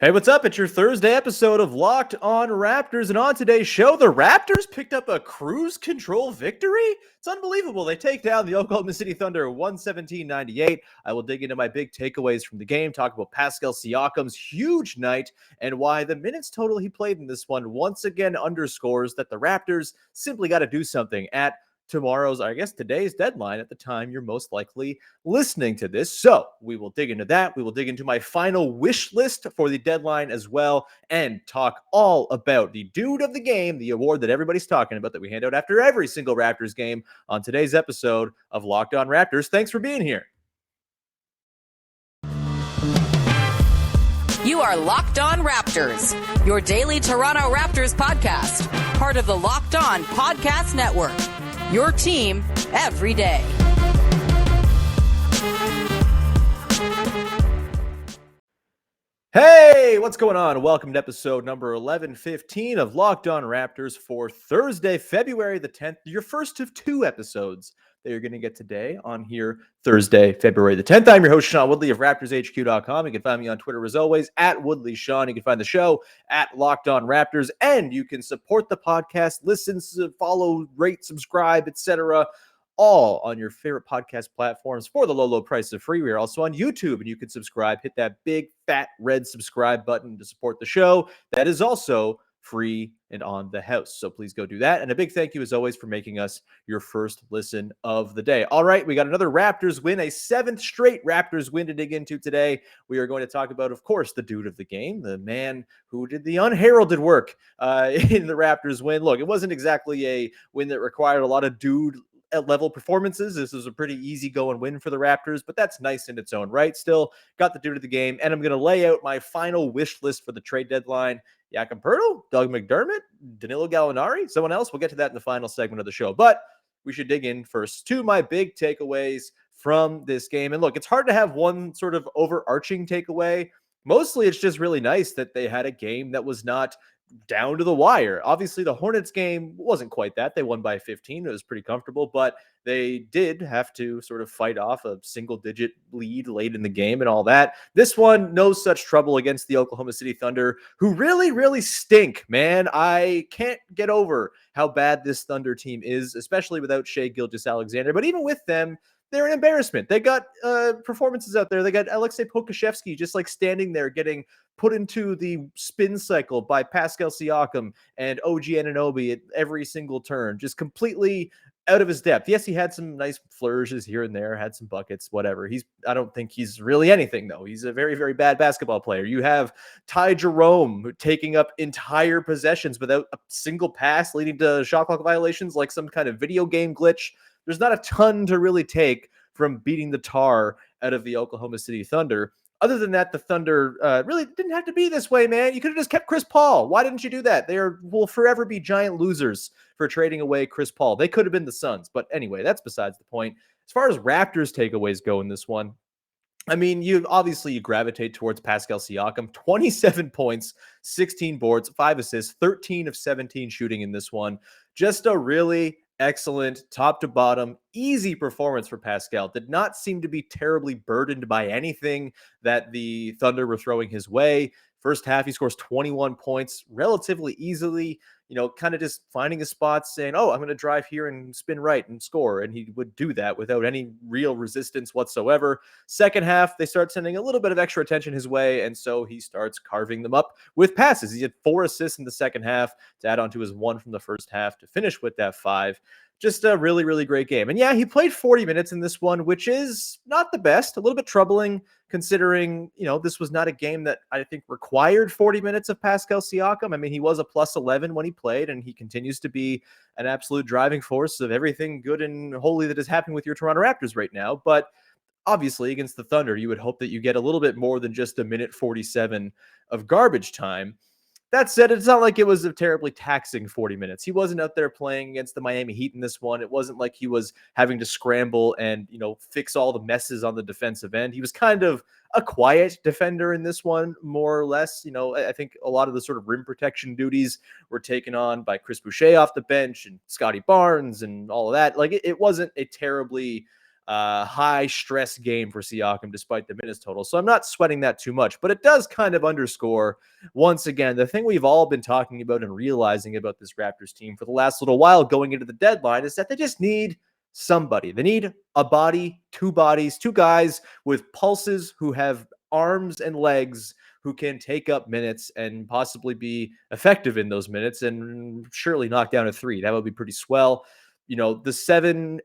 Hey, what's up? It's your Thursday episode of Locked On Raptors, and on today's show, the Raptors picked up a cruise control victory? It's unbelievable. They take down the Oklahoma City Thunder 117-98. I will dig into my big takeaways from the game, talk about Pascal Siakam's huge night, and why the minutes total he played in this one once again underscores that the Raptors simply got to do something at today's deadline at the time you're most likely listening to this. So we will dig into that. We will dig into my final wish list for the deadline as well, and talk all about the dude of the game, the award that everybody's talking about that we hand out after every single Raptors game on today's episode of Locked On Raptors. Thanks for being here. You are Locked On Raptors, your daily Toronto Raptors podcast, part of the Locked On Podcast Network. Your team every day. Hey, what's going on? Welcome to episode number 1115 of Locked On Raptors for Thursday, February the 10th. Your first of two episodes that you're going to get today on here Thursday, February the 10th. I'm your host, Sean Woodley of RaptorsHQ.com. You can find me on Twitter as always at WoodleySean. You can find the show at Locked On Raptors, and you can support the podcast, listen, follow, rate, subscribe, etc., all on your favorite podcast platforms for the low price of free. We are also on YouTube, and you can subscribe. Hit that big, fat, red subscribe button to support the show. That is also free and on the house. So please go do that. And a big thank you, as always, for making us your first listen of the day. All right, we got another Raptors win, a 7th-straight Raptors win to dig into today. We are going to talk about, of course, the dude of the game, the man who did the unheralded work in the Raptors win. Look, it wasn't exactly a win that required a lot of dude level performances. This is a pretty easy go and win for the Raptors, but that's nice in its own right. Still got the dude of the game, and I'm going to lay out my final wish list for the trade deadline. Jakob Poeltl, Doug McDermott, Danilo Gallinari, someone else. We'll get to that in the final segment of the show, but we should dig in first to my big takeaways from this game. And look, it's hard to have one sort of overarching takeaway. Mostly it's just really nice that they had a game that was not down to the wire. Obviously, the Hornets game wasn't quite that. They won by 15. It was pretty comfortable, but they did have to sort of fight off a single-digit lead late in the game and all that. This one, no such trouble against the Oklahoma City Thunder, who really, really stink, man. I can't get over how bad this Thunder team is, especially without Shae-Gilgeous-Alexander. But even with them, they're an embarrassment. They got performances out there. They got Aleksej Pokusevski just like standing there getting put into the spin cycle by Pascal Siakam and OG Anunoby at every single turn, just completely out of his depth. Yes, he had some nice flourishes here and there, had some buckets, whatever. I don't think he's really anything, though. He's a very, very bad basketball player. You have Ty Jerome taking up entire possessions without a single pass, leading to shot clock violations like some kind of video game glitch. There's not a ton to really take from beating the tar out of the Oklahoma City Thunder. Other than that, the Thunder really didn't have to be this way, man. You could have just kept Chris Paul. Why didn't you do that? They will forever be giant losers for trading away Chris Paul. They could have been the Suns. But anyway, that's besides the point. As far as Raptors takeaways go in this one, I mean, you gravitate towards Pascal Siakam. 27 points, 16 boards, 5 assists, 13 of 17 shooting in this one. Just a really excellent top to bottom, easy performance for Pascal. Did not seem to be terribly burdened by anything that the Thunder were throwing his way. First half, he scores 21 points relatively easily, kind of just finding his spots, saying, oh, I'm going to drive here and spin right and score. And he would do that without any real resistance whatsoever. Second half, they start sending a little bit of extra attention his way, and so he starts carving them up with passes. He had 4 assists in the second half to add on to his 1 from the first half to finish with that 5. Just a really, really great game. And yeah, he played 40 minutes in this one, which is not the best, a little bit troubling considering, this was not a game that I think required 40 minutes of Pascal Siakam. I mean, he was a plus 11 when he played, and he continues to be an absolute driving force of everything good and holy that is happening with your Toronto Raptors right now. But obviously against the Thunder, you would hope that you get a little bit more than just a minute 47 of garbage time. That said, it's not like it was a terribly taxing 40 minutes. He wasn't out there playing against the Miami Heat in this one. It wasn't like he was having to scramble and, fix all the messes on the defensive end. He was kind of a quiet defender in this one, more or less. I think a lot of the sort of rim protection duties were taken on by Chris Boucher off the bench and Scotty Barnes and all of that. Like, it wasn't a terribly high stress game for Siakam despite the minutes total. So I'm not sweating that too much, but it does kind of underscore once again the thing we've all been talking about and realizing about this Raptors team for the last little while going into the deadline is that they just need somebody. They need a body, two bodies, two guys with pulses who have arms and legs who can take up minutes and possibly be effective in those minutes and surely knock down a three. That would be pretty swell. The 7-8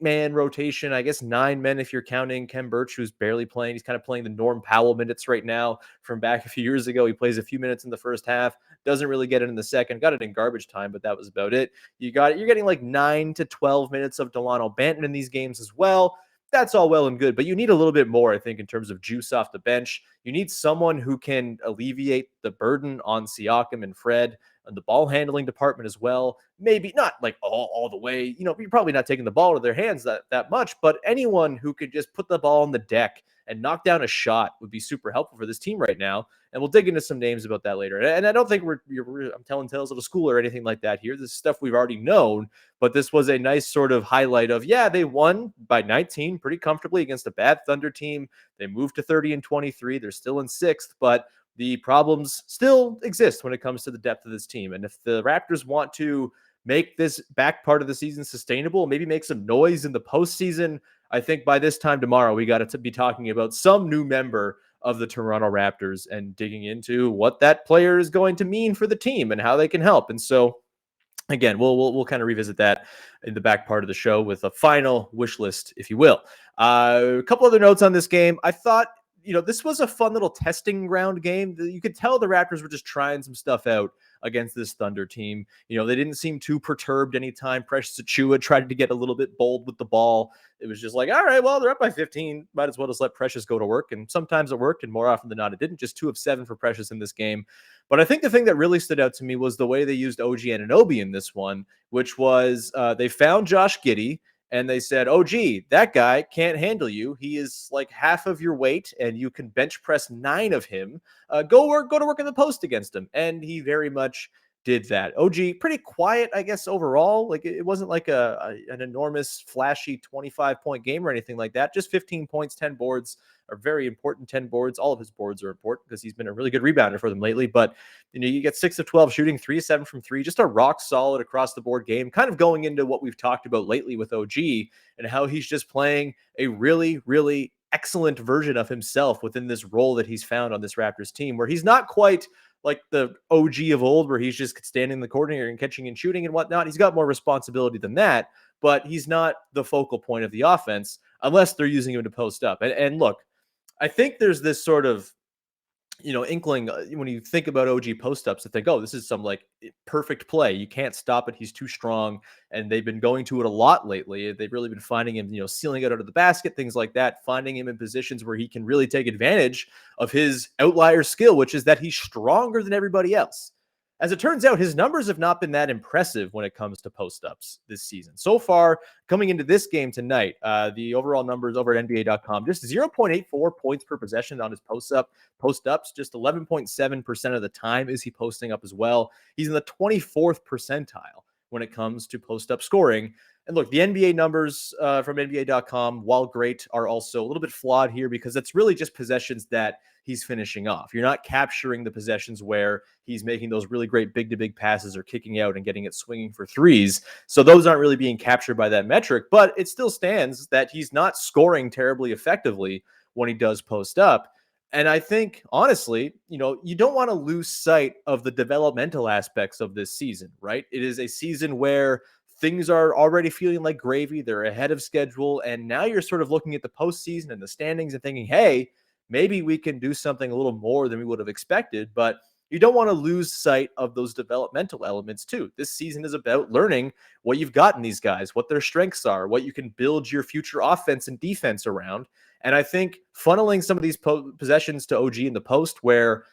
man rotation, I guess 9 men if you're counting Kem Birch, who's barely playing. He's kind of playing the Norm Powell minutes right now from back a few years ago. He plays a few minutes in the first half, doesn't really get it in the second, got it in garbage time, but that was about it. You're getting like 9 to 12 minutes of Delano Banton in these games as well. That's all well and good, but you need a little bit more, I think, in terms of juice off the bench. You need someone who can alleviate the burden on Siakam and Fred and the ball handling department as well. Maybe not like all the way, you're probably not taking the ball out of their hands that much, but anyone who could just put the ball on the deck and knock down a shot would be super helpful for this team right now. And we'll dig into some names about that later. And I don't think I'm telling tales of a school or anything like that here. This is stuff we've already known, but this was a nice sort of highlight of, they won by 19 pretty comfortably against a bad Thunder team. They moved to 30-23. They're still in 6th, but the problems still exist when it comes to the depth of this team. And if the Raptors want to make this back part of the season sustainable, maybe make some noise in the postseason, I think by this time tomorrow, we got to be talking about some new member of the Toronto Raptors and digging into what that player is going to mean for the team and how they can help. And so, again, we'll kind of revisit that in the back part of the show with a final wish list, if you will. A couple other notes on this game. I thought, this was a fun little testing ground game. You could tell the Raptors were just trying some stuff out against this Thunder team. They didn't seem too perturbed anytime Precious Achiuwa tried to get a little bit bold with the ball. It was just like, all right, well, they're up by 15. Might as well just let Precious go to work. And sometimes it worked, and more often than not, it didn't. Just 2 of 7 for Precious in this game. But I think the thing that really stood out to me was the way they used OG Anunoby in this one, which was they found Josh Giddey, and they said, "OG, that guy can't handle you. He is like half of your weight, and you can bench press 9 of him. Go to work in the post against him." And he very much did that. OG, pretty quiet, I guess, overall. Like it wasn't like an enormous, flashy 25-point game or anything like that. Just 15 points, 10 boards are very important. 10 boards. All of his boards are important because he's been a really good rebounder for them lately. But you get 6 of 12 shooting, 3 of 7 from 3, just a rock solid across the board game. Kind of going into what we've talked about lately with OG and how he's just playing a really, really excellent version of himself within this role that he's found on this Raptors team, where he's not quite like the OG of old, where he's just standing in the corner and catching and shooting and whatnot. He's got more responsibility than that, but he's not the focal point of the offense unless they're using him to post up. And look, I think there's this sort of, inkling when you think about OG post-ups to think, oh, this is some like perfect play. You can't stop it. He's too strong. And they've been going to it a lot lately. They've really been finding him, sealing it out of the basket, things like that, finding him in positions where he can really take advantage of his outlier skill, which is that he's stronger than everybody else. As it turns out, his numbers have not been that impressive when it comes to post-ups this season. So far, coming into this game tonight, the overall numbers over at NBA.com, just 0.84 points per possession on his post-ups, just 11.7% of the time is he posting up as well. He's in the 24th percentile when it comes to post-up scoring. And look, the NBA numbers from NBA.com, while great, are also a little bit flawed here because it's really just possessions that he's finishing off. You're not capturing the possessions where he's making those really great big-to-big passes or kicking out and getting it swinging for threes. So those aren't really being captured by that metric, but it still stands that he's not scoring terribly effectively when he does post up. And I think, honestly, you don't want to lose sight of the developmental aspects of this season, right? It is a season where things are already feeling like gravy. They're ahead of schedule. And now you're sort of looking at the postseason and the standings and thinking, hey, maybe we can do something a little more than we would have expected. But you don't want to lose sight of those developmental elements too. This season is about learning what you've got in these guys, what their strengths are, what you can build your future offense and defense around. And I think funneling some of these possessions to OG in the post, where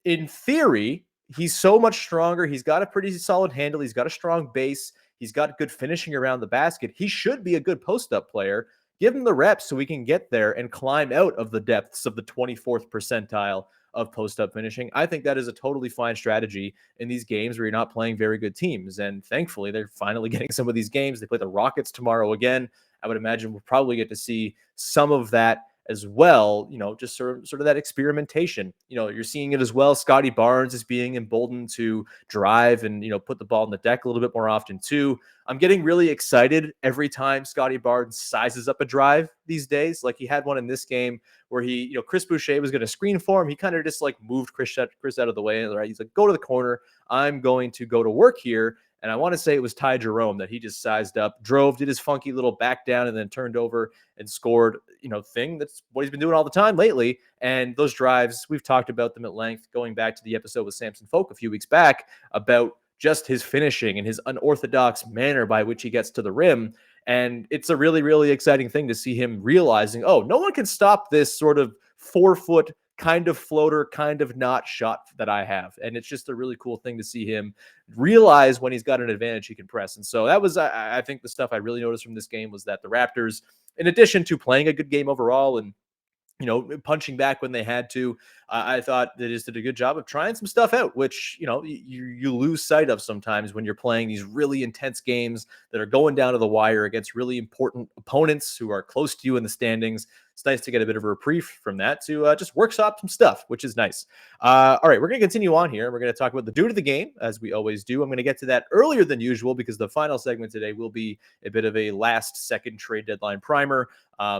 in theory, he's so much stronger. He's got a pretty solid handle. He's got a strong base. He's got good finishing around the basket. He should be a good post-up player. Give him the reps so we can get there and climb out of the depths of the 24th percentile of post-up finishing. I think that is a totally fine strategy in these games where you're not playing very good teams. And thankfully, they're finally getting some of these games. They play the Rockets tomorrow again. I would imagine we'll probably get to see some of that as well, just sort of that experimentation. You're seeing it as well. Scotty Barnes is being emboldened to drive and, put the ball on the deck a little bit more often too. I'm getting really excited every time Scotty Barnes sizes up a drive these days. Like he had one in this game where Chris Boucher was going to screen for him. He kind of just like moved Chris out of the way. Right? He's like, go to the corner. I'm going to go to work here. And I want to say it was Ty Jerome that he just sized up, drove, did his funky little back down, and then turned over and scored, thing. That's what he's been doing all the time lately. And those drives, we've talked about them at length, going back to the episode with Samson Folk a few weeks back about just his finishing and his unorthodox manner by which he gets to the rim. And it's a really, really exciting thing to see him realizing, oh, no one can stop this sort of 4-foot kind of floater, kind of not shot that I have. And it's just a really cool thing to see him realize when he's got an advantage he can press. And so that was, I think, the stuff I really noticed from this game was that the Raptors, in addition to playing a good game overall and punching back when they had to, I thought they just did a good job of trying some stuff out, which, you lose sight of sometimes when you're playing these really intense games that are going down to the wire against really important opponents who are close to you in the standings. It's nice to get a bit of a reprieve from that to just workshop some stuff, which is nice. All right, we're going to continue on here. We're going to talk about the dude of the game, as we always do. I'm going to get to that earlier than usual because the final segment today will be a bit of a last-second trade deadline primer.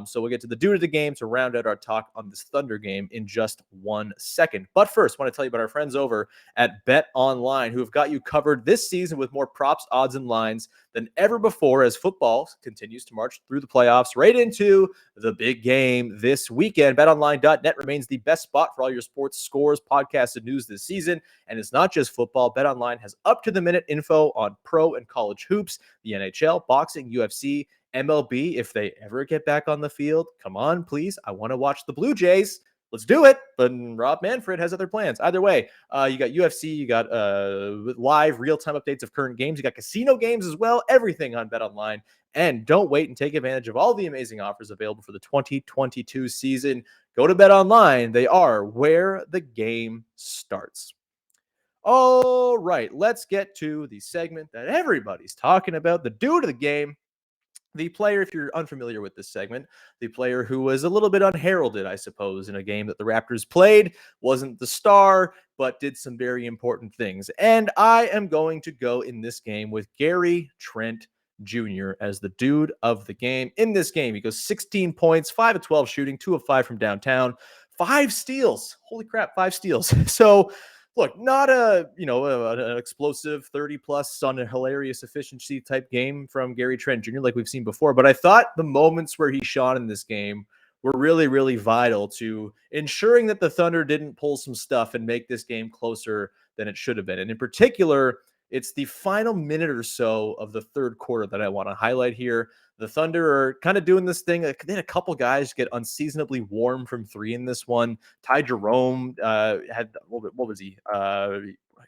So we'll get to the dude of the game to round out our talk on this Thunder game in just 1 second. But first, I want to tell you about our friends over at Bet Online, who have got you covered this season with more props, odds, and lines than ever before as football continues to march through the playoffs right into the big game this weekend. BetOnline.net remains the best spot for all your sports scores, podcasts, and news this season. And it's not just football. BetOnline has up-to-the-minute info on pro and college hoops, the NHL, boxing, UFC, MLB, if they ever get back on the field. Come on, please. I want to watch the Blue Jays. Let's do it. But Rob Manfred has other plans. Either way, you got UFC, you got live real-time updates of current games. You got casino games as well. Everything on BetOnline. And don't wait and take advantage of all the amazing offers available for the 2022 season. Go to BetOnline. They are where the game starts. All right, let's get to the segment that everybody's talking about, the dude of the game. The player, if you're unfamiliar with this segment, the player who was a little bit unheralded, I suppose, in a game that the Raptors played, wasn't the star, but did some very important things. And I am going to go in this game with Gary Trent Jr. as the dude of the game. In this game, he goes 16 points, 5 of 12 shooting, 2 of 5 from downtown, 5 steals. Holy crap, 5 steals. So, look, not an explosive 30-plus on a hilarious efficiency type game from Gary Trent Jr. like we've seen before, but I thought the moments where he shone in this game were really, really vital to ensuring that the Thunder didn't pull some stuff and make this game closer than it should have been. And in particular, it's the final minute or so of the third quarter that I want to highlight here. The Thunder are kind of doing this thing. They had a couple guys get unseasonably warm from three in this one. Ty Jerome had, what was he?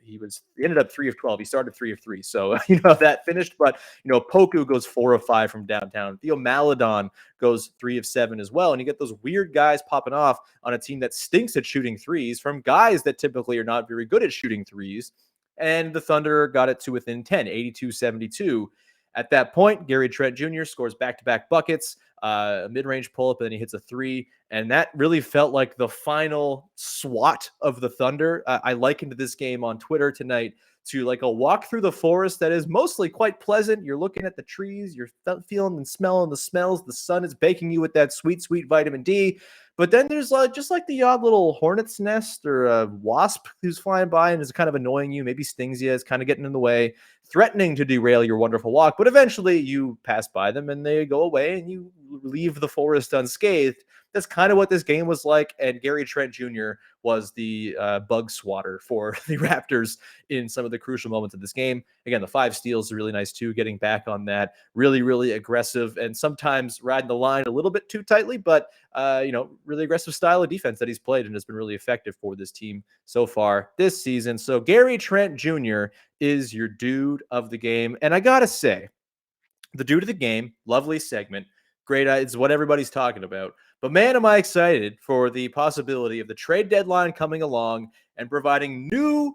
He ended up 3 of 12. He started 3 of 3. So, that finished. But, Poku goes 4 of 5 from downtown. Theo Maledon goes 3 of 7 as well. And you get those weird guys popping off on a team that stinks at shooting threes from guys that typically are not very good at shooting threes. And the Thunder got it to within 10, 82-72. At that point, Gary Trent Jr. scores back-to-back buckets, a mid-range pull-up, and then he hits a 3. And that really felt like the final SWAT of the Thunder. I likened this game on Twitter tonight to like a walk through the forest that is mostly quite pleasant. You're looking at the trees, you're feeling and smelling the smells. The sun is baking you with that sweet, sweet vitamin D. But then there's just like the odd little hornet's nest or a wasp who's flying by and is kind of annoying you, maybe stings you, is kind of getting in the way, threatening to derail your wonderful walk. But eventually you pass by them and they go away and you leave the forest unscathed. That's kind of what this game was like. And Gary Trent Jr. was the bug swatter for the Raptors in some of the crucial moments of this game. Again, the 5 steals are really nice too, getting back on that really, really aggressive and sometimes riding the line a little bit too tightly, but, really aggressive style of defense that he's played and has been really effective for this team so far this season. So Gary Trent Jr. is your dude of the game. And I got to say, the dude of the game, lovely segment. Great. It's what everybody's talking about. But man, am I excited for the possibility of the trade deadline coming along and providing new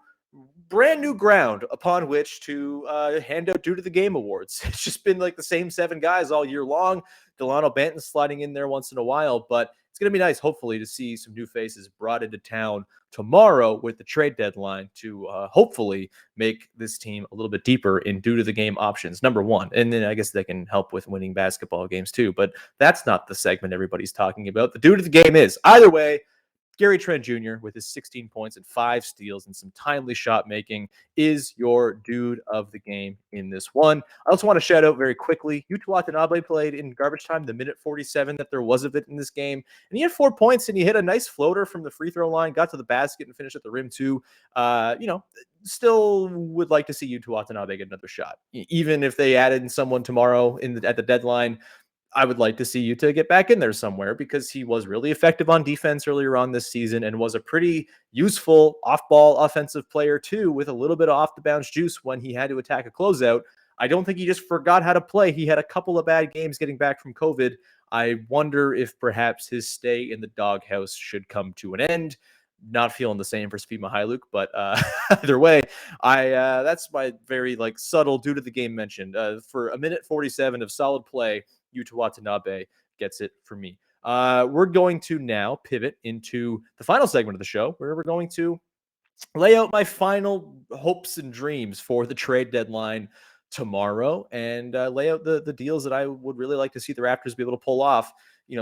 brand new ground upon which to hand out due to the game awards. It's just been like the same 7 guys all year long. Delano Banton sliding in there once in a while, but it's going to be nice, hopefully, to see some new faces brought into town tomorrow with the trade deadline to hopefully make this team a little bit deeper in due to the game options, number one. And then I guess they can help with winning basketball games too, but that's not the segment everybody's talking about. The due to the game is, either way, Gary Trent Jr., with his 16 points and 5 steals and some timely shot making, is your dude of the game in this one. I also want to shout out very quickly, Yuta Watanabe played in garbage time, the minute 47 that there was of it in this game. And he had 4 points, and he hit a nice floater from the free throw line, got to the basket and finished at the rim too. Still would like to see Yuta Watanabe get another shot. Even if they added in someone tomorrow at the deadline, I would like to see you to get back in there somewhere, because he was really effective on defense earlier on this season and was a pretty useful off-ball offensive player too, with a little bit of off-the-bounce juice when he had to attack a closeout. I don't think he just forgot how to play. He had a couple of bad games getting back from COVID. I wonder if perhaps his stay in the doghouse should come to an end. Not feeling the same for Svi Mykhailiuk, but either way, that's my very subtle due to the game mentioned. For a minute 47 of solid play, Yuta Watanabe gets it for me. We're going to now pivot into the final segment of the show, where we're going to lay out my final hopes and dreams for the trade deadline tomorrow, and lay out the deals that I would really like to see the Raptors be able to pull off.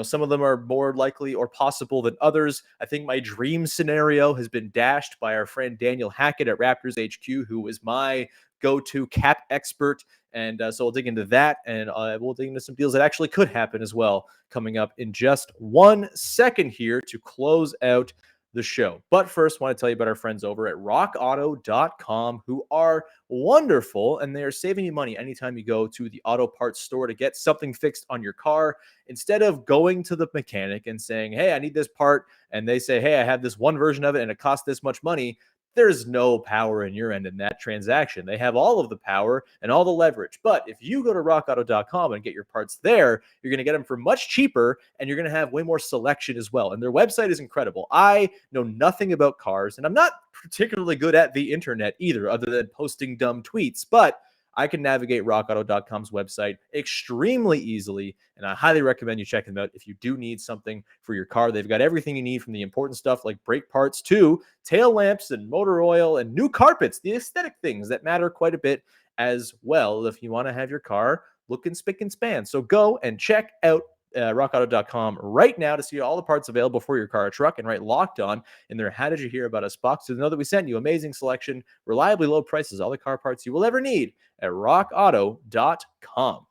Some of them are more likely or possible than others. I think my dream scenario has been dashed by our friend Daniel Hackett at Raptors HQ, who is my go-to cap expert. And so we'll dig into that, and we'll dig into some deals that actually could happen as well, coming up in just 1 second here to close out the show. But first, I want to tell you about our friends over at rockauto.com, who are wonderful, and they are saving you money anytime you go to the auto parts store to get something fixed on your car. Instead of going to the mechanic and saying, hey, I need this part, and they say, hey, I have this one version of it and it costs this much money, there's no power in your end in that transaction. They have all of the power and all the leverage. But if you go to rockauto.com and get your parts there, you're going to get them for much cheaper, and you're going to have way more selection as well. And their website is incredible. I know nothing about cars, and I'm not particularly good at the internet either, other than posting dumb tweets, but I can navigate rockauto.com's website extremely easily, and I highly recommend you check them out if you do need something for your car. They've got everything you need, from the important stuff like brake parts to tail lamps and motor oil and new carpets, the aesthetic things that matter quite a bit as well if you want to have your car looking spick and span. So go and check out rockauto.com right now to see all the parts available for your car or truck, and write Locked On in their How Did You Hear About Us box to know that we sent you. Amazing selection, reliably low prices, all the car parts you will ever need at rockauto.com.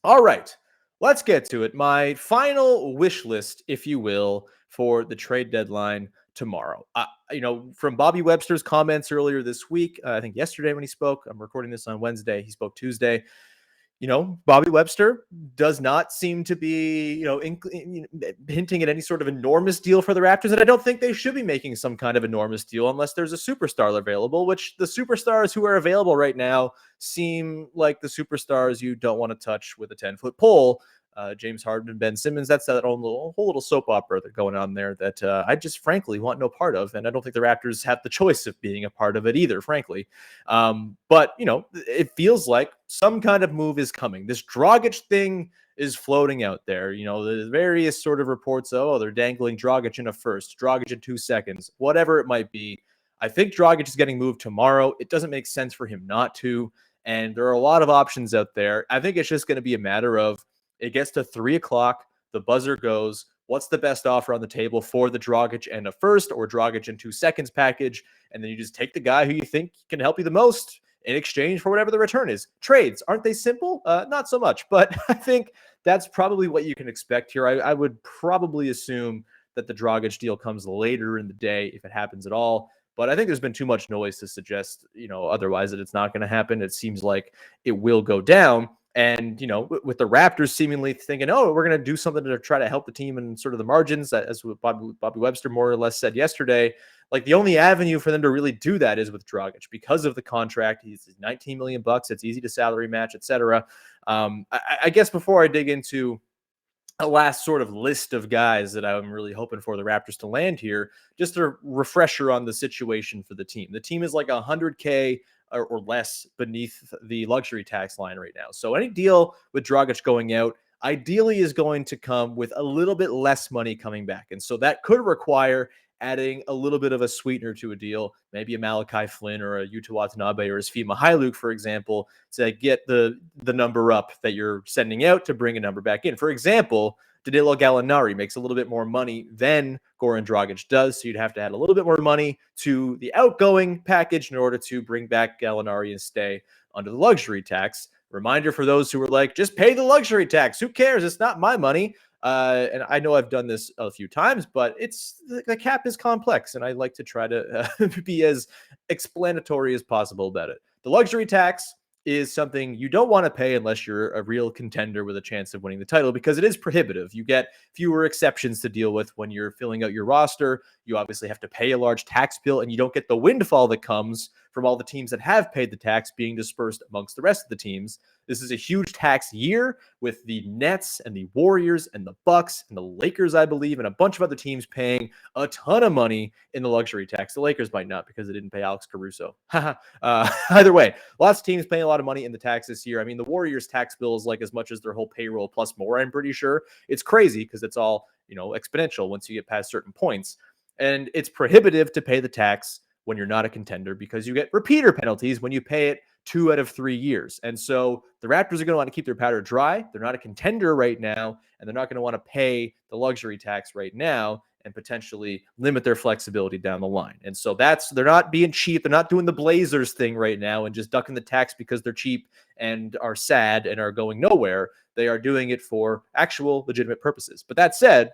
All right, let's get to it. My final wish list, if you will, for the trade deadline tomorrow. From Bobby Webster's comments earlier this week, I think yesterday when he spoke, I'm recording this on Wednesday, he spoke Tuesday. Bobby Webster does not seem to be, hinting at any sort of enormous deal for the Raptors. And I don't think they should be making some kind of enormous deal unless there's a superstar available, which the superstars who are available right now seem like the superstars you don't want to touch with a 10-foot pole. James Harden, Ben Simmons, that's that whole little soap opera that's going on there that I just frankly want no part of. And I don't think the Raptors have the choice of being a part of it either, frankly. But it feels like some kind of move is coming. This Dragic thing is floating out there. The various sort of reports, they're dangling Dragic in a first, Dragic in 2 seconds, whatever it might be. I think Dragic is getting moved tomorrow. It doesn't make sense for him not to. And there are a lot of options out there. I think it's just going to be a matter of, it gets to 3:00, the buzzer goes, what's the best offer on the table for the Dragic and a first, or Dragic in 2 seconds package? And then you just take the guy who you think can help you the most in exchange for whatever the return is. Trades, aren't they simple? Not so much, but I think that's probably what you can expect here. I would probably assume that the Dragic deal comes later in the day, if it happens at all. But I think there's been too much noise to suggest, otherwise, that it's not going to happen. It seems like it will go down. And, with the Raptors seemingly thinking, we're going to do something to try to help the team in sort of the margins, as Bobby Webster more or less said yesterday, the only avenue for them to really do that is with Dragic because of the contract. He's $19 million. It's easy to salary match, etc. I guess before I dig into a last sort of list of guys that I'm really hoping for the Raptors to land here. Just a refresher on the situation for the team. The team is like 100K or less beneath the luxury tax line right now. So any deal with Dragic going out ideally is going to come with a little bit less money coming back. And so that could require adding a little bit of a sweetener to a deal, maybe a Malachi Flynn or a Yuta Watanabe or a Svi Mykhailiuk, for example, to get the number up that you're sending out to bring a number back in. For example, Danilo Gallinari makes a little bit more money than Goran Dragic does, so you'd have to add a little bit more money to the outgoing package in order to bring back Gallinari and stay under the luxury tax. Reminder for those who were like, just pay the luxury tax. Who cares? It's not my money. And I know I've done this a few times, but the cap is complex, and I like to try to be as explanatory as possible about it. The luxury tax is something you don't want to pay unless you're a real contender with a chance of winning the title, because it is prohibitive. You get fewer exceptions to deal with when you're filling out your roster. You obviously have to pay a large tax bill, and you don't get the windfall that comes from all the teams that have paid the tax being dispersed amongst the rest of the teams. This is a huge tax year with the Nets and the Warriors and the Bucks and the Lakers, I believe, and a bunch of other teams paying a ton of money in the luxury tax. The Lakers might not, because they didn't pay Alex Caruso. Either way, lots of teams paying a lot of money in the tax this year. I mean, the Warriors' tax bill is like as much as their whole payroll plus more, I'm pretty sure. It's crazy because it's all, exponential once you get past certain points. And it's prohibitive to pay the tax when you're not a contender, because you get repeater penalties when you pay it 2 out of 3 years. And so the Raptors are going to want to keep their powder dry. They're not a contender right now, and they're not going to want to pay the luxury tax right now and potentially limit their flexibility down the line. And so they're not being cheap. They're not doing the Blazers thing right now and just ducking the tax because they're cheap and are sad and are going nowhere. They are doing it for actual legitimate purposes. But that said,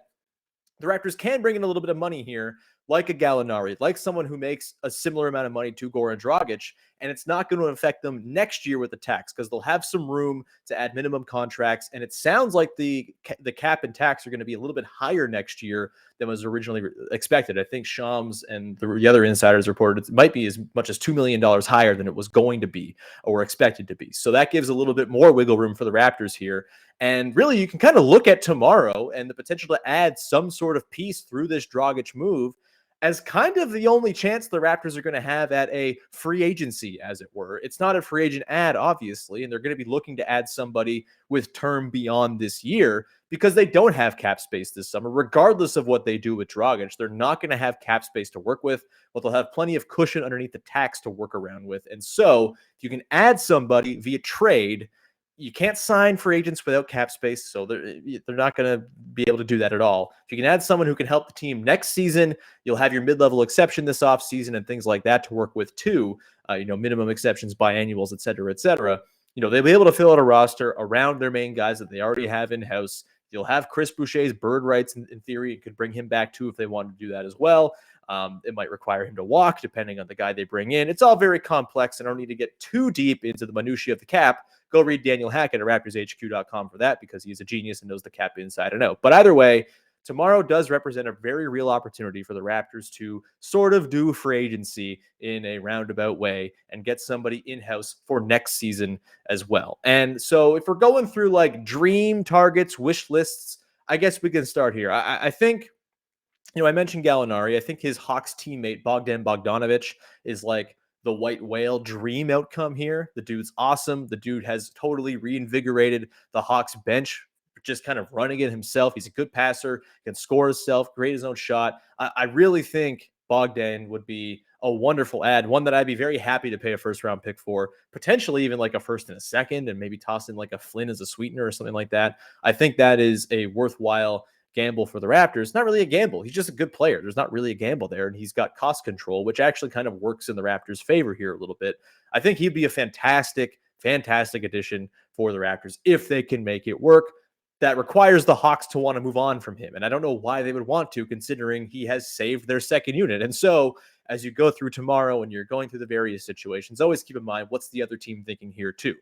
the Raptors can bring in a little bit of money here, like a Gallinari, like someone who makes a similar amount of money to Goran Dragic, and it's not going to affect them next year with the tax, because they'll have some room to add minimum contracts, and it sounds like the cap and tax are going to be a little bit higher next year than was originally expected. I think Shams and the other insiders reported it might be as much as $2 million higher than it was going to be or expected to be. So that gives a little bit more wiggle room for the Raptors here. And really, you can kind of look at tomorrow and the potential to add some sort of piece through this Dragic move as kind of the only chance the Raptors are going to have at a free agency, as it were. It's not a free agent ad, obviously, and they're going to be looking to add somebody with term beyond this year because they don't have cap space this summer. Regardless of what they do with Dragic, they're not going to have cap space to work with, but they'll have plenty of cushion underneath the tax to work around with. And so if you can add somebody via trade, you can't sign free agents without cap space, so they're not going to be able to do that at all. If you can add someone who can help the team next season, you'll have your mid-level exception this offseason and things like that to work with too, minimum exceptions, biannuals, et cetera, et cetera. They'll be able to fill out a roster around their main guys that they already have in-house. You'll have Chris Boucher's bird rights in theory. You could bring him back too if they wanted to do that as well. It might require him to walk depending on the guy they bring in. It's all very complex, and I don't need to get too deep into the minutiae of the cap. Go read Daniel Hackett at RaptorsHQ.com for that, because he's a genius and knows the cap inside and out. But either way, tomorrow does represent a very real opportunity for the Raptors to sort of do free agency in a roundabout way and get somebody in-house for next season as well. And so if we're going through like dream targets, wish lists, I guess we can start here. I think, I mentioned Gallinari. I think his Hawks teammate, Bogdan Bogdanovic, is like the white whale dream outcome here. The dude's awesome. The dude has totally reinvigorated the Hawks bench, just kind of running it himself. He's a good passer, can score himself, create his own shot. I really think Bogdan would be a wonderful ad, one that I'd be very happy to pay a first-round pick for, potentially even like a first and a second, and maybe toss in like a Flynn as a sweetener or something like that. I think that is a worthwhile gamble for the Raptors. Not really a gamble. He's just a good player. There's not really a gamble there, and he's got cost control, which actually kind of works in the Raptors' favor here a little bit. I think he'd be a fantastic addition for the Raptors if they can make it work. That requires the Hawks to want to move on from him, and I don't know why they would want to, considering he has saved their second unit. And so as you go through tomorrow and you're going through the various situations, always keep in mind what's the other team thinking here too.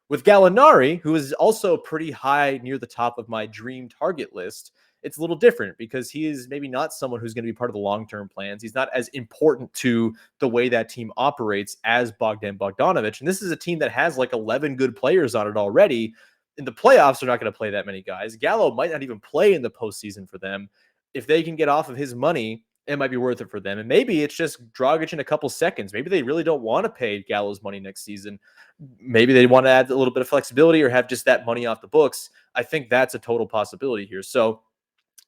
With Gallinari, who is also pretty high near the top of my dream target list, it's a little different because he is maybe not someone who's going to be part of the long-term plans. He's not as important to the way that team operates as Bogdan Bogdanovic. And this is a team that has like 11 good players on it already. in the playoffs, they're not going to play that many guys. Gallo might not even play in the postseason for them. If they can get off of his money, it might be worth it for them. And maybe it's just Dragic in a couple seconds. Maybe they really don't want to pay Gallo's money next season. Maybe they want to add a little bit of flexibility or have just that money off the books. I think that's a total possibility here. So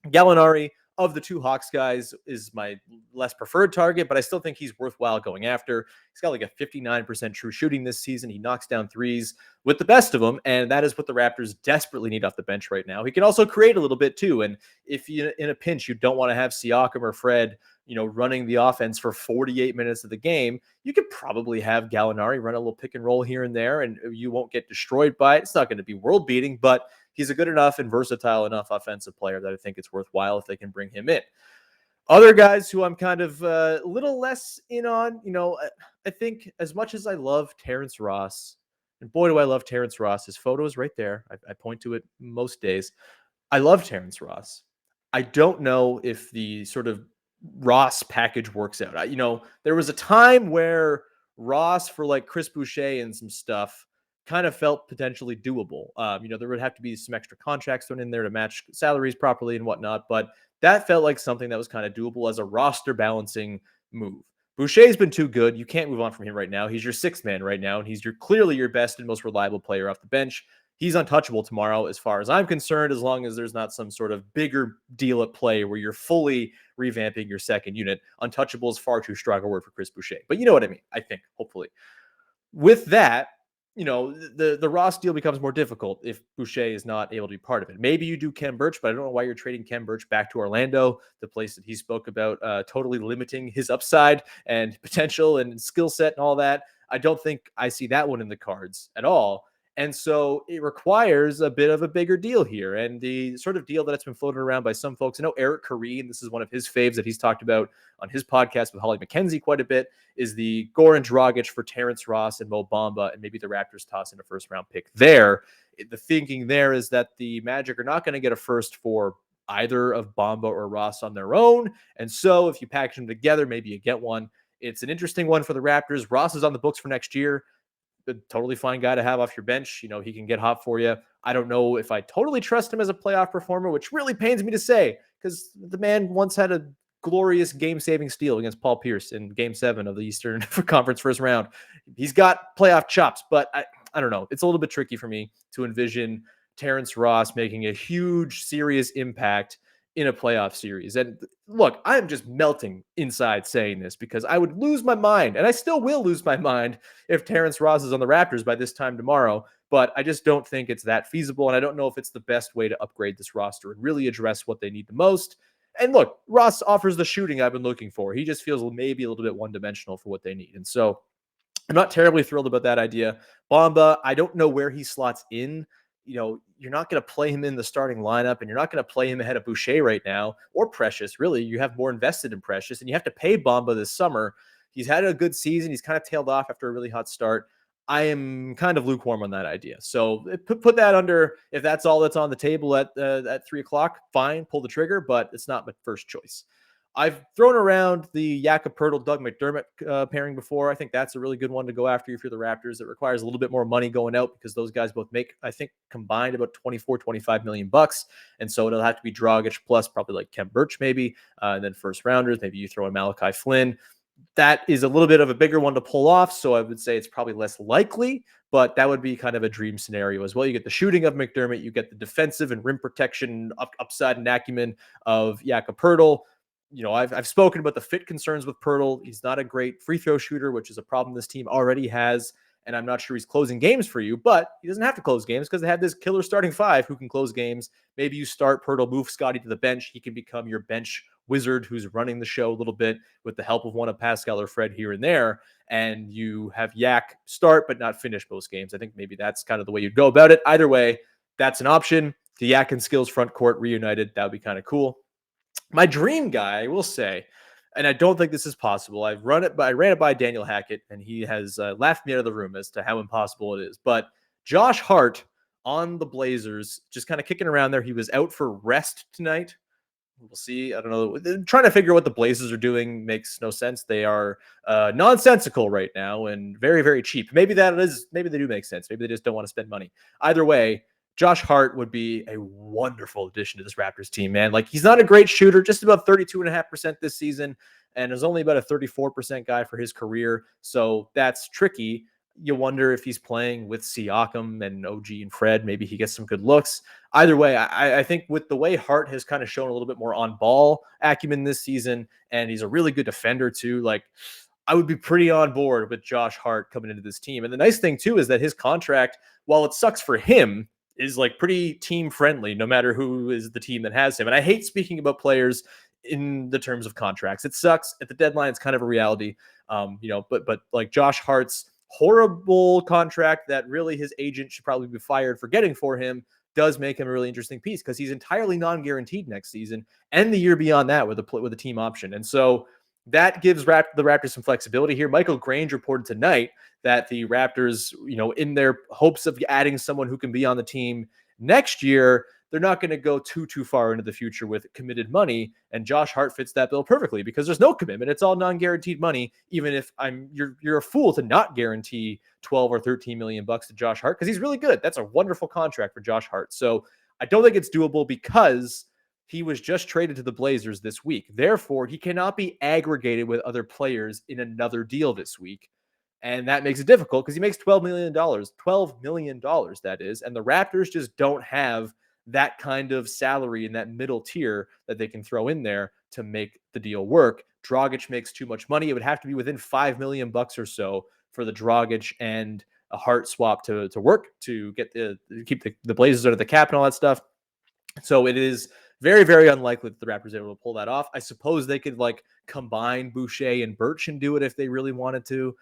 Gallinari, of the two Hawks guys, is my less preferred target, but I still think he's worthwhile going after. He's got like a 59% true shooting this season. He knocks down threes with the best of them, and that is what the Raptors desperately need off the bench right now. He can also create a little bit too, and if you in a pinch you don't want to have Siakam or Fred, running the offense for 48 minutes of the game, you could probably have Gallinari run a little pick and roll here and there, and you won't get destroyed by it. It's not going to be world beating, but he's a good enough and versatile enough offensive player that I think it's worthwhile if they can bring him in. Other guys who I'm kind of a little less in on, I think as much as I love Terrence Ross, and boy, do I love Terrence Ross. His photo is right there. I point to it most days. I love Terrence Ross. I don't know if the sort of Ross package works out. There was a time where Ross for like Chris Boucher and some stuff kind of felt potentially doable. There would have to be some extra contracts thrown in there to match salaries properly and whatnot, but that felt like something that was kind of doable as a roster balancing move. Boucher's been too good. You can't move on from him right now. He's your sixth man right now, and he's clearly your best and most reliable player off the bench. He's untouchable tomorrow, as far as I'm concerned, as long as there's not some sort of bigger deal at play where you're fully revamping your second unit. Untouchable is far too strong a word for Chris Boucher, but you know what I mean, I think, hopefully. With that, the Ross deal becomes more difficult if Boucher is not able to be part of it. Maybe you do Khem Birch, but I don't know why you're trading Khem Birch back to Orlando, the place that he spoke about totally limiting his upside and potential and skill set and all that. I don't think I see that one in the cards at all. And so it requires a bit of a bigger deal here. And the sort of deal that's been floated around by some folks, I know Eric Kareen, this is one of his faves that he's talked about on his podcast with Holly McKenzie quite a bit, is the Goran Dragic for Terrence Ross and Mo Bamba, and maybe the Raptors toss in a first-round pick there. The thinking there is that the Magic are not going to get a first for either of Bamba or Ross on their own. And so if you package them together, maybe you get one. It's an interesting one for the Raptors. Ross is on the books for next year. A totally fine guy to have off your bench. He can get hot for you. I don't know if I totally trust him as a playoff performer, which really pains me to say, because the man once had a glorious game-saving steal against Paul Pierce in Game 7 of the Eastern Conference first round. He's got playoff chops, but I don't know. It's a little bit tricky for me to envision Terrence Ross making a huge, serious impact in a playoff series. And look, I'm just melting inside saying this because I would lose my mind, and I still will lose my mind if Terrence Ross is on the Raptors by this time tomorrow, but I just don't think it's that feasible, and I don't know if it's the best way to upgrade this roster and really address what they need the most. And look, Ross offers the shooting I've been looking for. He just feels maybe a little bit one-dimensional for what they need. And so I'm not terribly thrilled about that idea. Bamba, I don't know where he slots in. You're not going to play him in the starting lineup, and you're not going to play him ahead of Boucher right now, or Precious. Really, you have more invested in Precious, and you have to pay Bamba this summer. He's had a good season. He's kind of tailed off after a really hot start. I am kind of lukewarm on that idea. So put that under, if that's all that's on the table at 3:00, fine, pull the trigger, but it's not my first choice. I've thrown around the Jakob Poeltl, Doug McDermott pairing before. I think that's a really good one to go after if you're the Raptors. It requires a little bit more money going out because those guys both make, I think, combined about 24-25 million bucks. And so it'll have to be Dragic plus probably like Khem Birch maybe, and then first rounders. Maybe you throw in Malachi Flynn. That is a little bit of a bigger one to pull off. So I would say it's probably less likely, but that would be kind of a dream scenario as well. You get the shooting of McDermott. You get the defensive and rim protection upside and acumen of Jakob Poeltl. I've spoken about the fit concerns with Poeltl. He's not a great free throw shooter, which is a problem this team already has. And I'm not sure he's closing games for you, but he doesn't have to close games because they have this killer starting five who can close games. Maybe you start Poeltl, move Scotty to the bench. He can become your bench wizard who's running the show a little bit with the help of one of Pascal or Fred here and there. And you have Yak start, but not finish most games. I think maybe that's kind of the way you'd go about it. Either way, that's an option. The Yak and Skills front court reunited. That would be kind of cool. My dream guy, I will say, and I don't think this is possible. I ran it by Daniel Hackett, and he has laughed me out of the room as to how impossible it is. But Josh Hart on the Blazers, just kind of kicking around there. He was out for rest tonight. We'll see. I don't know. Trying to figure out what the Blazers are doing makes no sense. They are nonsensical right now and very, very cheap. Maybe they do make sense. Maybe they just don't want to spend money. Either way, Josh Hart would be a wonderful addition to this Raptors team, man. Like, he's not a great shooter, just about 32.5% this season, and is only about a 34% guy for his career. So that's tricky. You wonder if he's playing with Siakam and OG and Fred. Maybe he gets some good looks. Either way, I think with the way Hart has kind of shown a little bit more on-ball acumen this season, and he's a really good defender too, like, I would be pretty on board with Josh Hart coming into this team. And the nice thing too is that his contract, while it sucks for him, is like pretty team friendly, no matter who is the team that has him. And I hate speaking about players in the terms of contracts. It sucks at the deadline. It's kind of a reality, but like Josh Hart's horrible contract that really his agent should probably be fired for getting for him does make him a really interesting piece because he's entirely non-guaranteed next season and the year beyond that with a team option. And so that gives the Raptors some flexibility here. Michael Grange reported tonight that the Raptors, in their hopes of adding someone who can be on the team next year, they're not going to go too far into the future with committed money. And Josh Hart fits that bill perfectly because there's no commitment. It's all non-guaranteed money. Even if you're a fool to not guarantee 12 or 13 million bucks to Josh Hart because he's really good. That's a wonderful contract for Josh Hart. So I don't think it's doable because he was just traded to the Blazers this week. Therefore, he cannot be aggregated with other players in another deal this week. And that makes it difficult because he makes $12 million. $12 million, that is. And the Raptors just don't have that kind of salary in that middle tier that they can throw in there to make the deal work. Dragic makes too much money. It would have to be within $5 million or so for the Dragic and a Hart swap to work, to keep the Blazers under the cap and all that stuff. So it is very, very unlikely that the Raptors are able to pull that off. I suppose they could combine Boucher and Birch and do it if they really wanted to.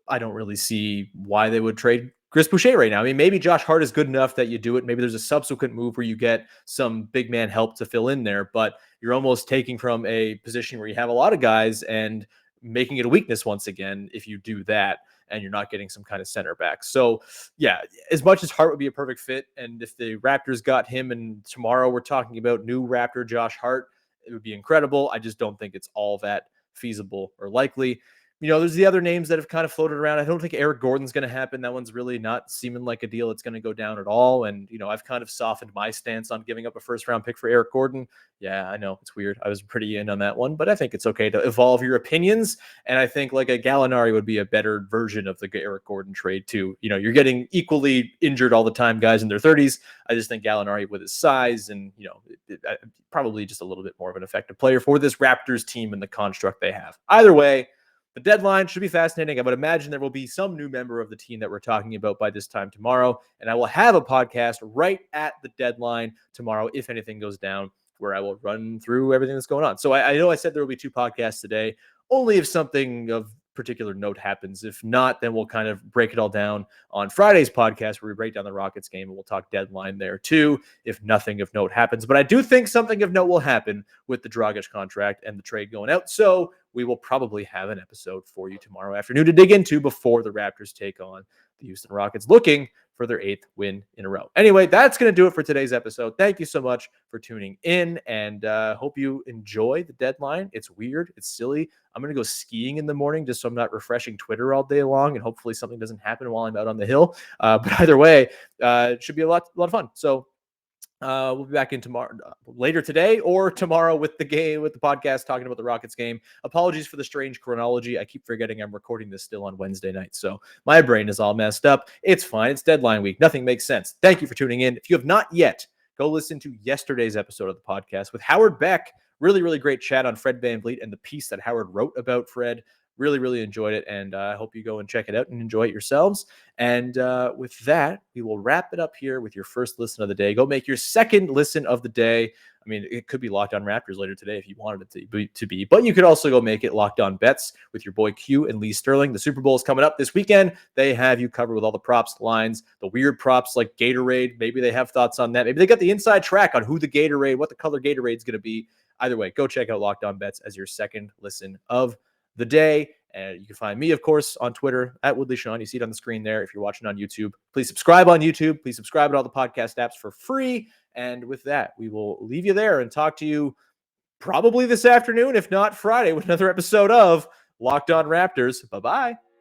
I don't really see why they would trade Chris Boucher right now. I mean, maybe Josh Hart is good enough that you do it. Maybe there's a subsequent move where you get some big man help to fill in there, but you're almost taking from a position where you have a lot of guys and making it a weakness once again if you do that, and you're not getting some kind of center back. So yeah, as much as Hart would be a perfect fit, and if the Raptors got him and tomorrow we're talking about new Raptor Josh Hart, it would be incredible. I just don't think it's all that feasible or likely. There's the other names that have kind of floated around. I don't think Eric Gordon's going to happen. That one's really not seeming like a deal that's going to go down at all. And, I've kind of softened my stance on giving up a first-round pick for Eric Gordon. Yeah, I know it's weird. I was pretty in on that one, but I think it's okay to evolve your opinions. And I think a Gallinari would be a better version of the Eric Gordon trade too. You're getting equally injured all the time, guys in their 30s. I just think Gallinari with his size and, probably just a little bit more of an effective player for this Raptors team and the construct they have. Either way, the deadline should be fascinating. I would imagine there will be some new member of the team that we're talking about by this time tomorrow. And I will have a podcast right at the deadline tomorrow, if anything goes down, where I will run through everything that's going on. So I know I said there will be 2 podcasts today, only if something of particular note happens. If not, then we'll kind of break it all down on Friday's podcast where we break down the Rockets game and we'll talk deadline there too, if nothing of note happens. But I do think something of note will happen with the Dragic contract and the trade going out. So we will probably have an episode for you tomorrow afternoon to dig into before the Raptors take on the Houston Rockets, looking for their 8th win in a row. Anyway, that's going to do it for today's episode. Thank you so much for tuning in, and hope you enjoy the deadline. It's weird. It's silly. I'm going to go skiing in the morning just so I'm not refreshing Twitter all day long, and hopefully something doesn't happen while I'm out on the hill. But either way, it should be a lot of fun. So we'll be back in tomorrow, later today or tomorrow with the podcast talking about the Rockets game. Apologies for the strange chronology. I keep forgetting I'm recording this still on Wednesday night, so my brain is all messed up. It's fine. It's deadline week. Nothing makes sense. Thank you for tuning in. If you have not yet, go listen to yesterday's episode of the podcast with Howard Beck. Really, really great chat on Fred VanVleet and the piece that Howard wrote about Fred. Really, really enjoyed it, and I hope you go and check it out and enjoy it yourselves. And with that, we will wrap it up here with your first listen of the day. Go make your second listen of the day. I mean, it could be Locked On Raptors later today if you wanted it to be, but you could also go make it Locked On Bets with your boy Q and Lee Sterling. The Super Bowl is coming up this weekend. They have you covered with all the props, lines, the weird props like Gatorade. Maybe they have thoughts on that. Maybe they got the inside track on who the Gatorade, what the color Gatorade is going to be. Either way, go check out Locked On Bets as your second listen of the day. And you can find me, of course, on Twitter at Woodley Sean. You see it on the screen there. If you're watching on YouTube, please subscribe on YouTube. Please subscribe to all the podcast apps for free. And with that, we will leave you there and talk to you probably this afternoon, if not Friday, with another episode of Locked On Raptors. Bye-bye.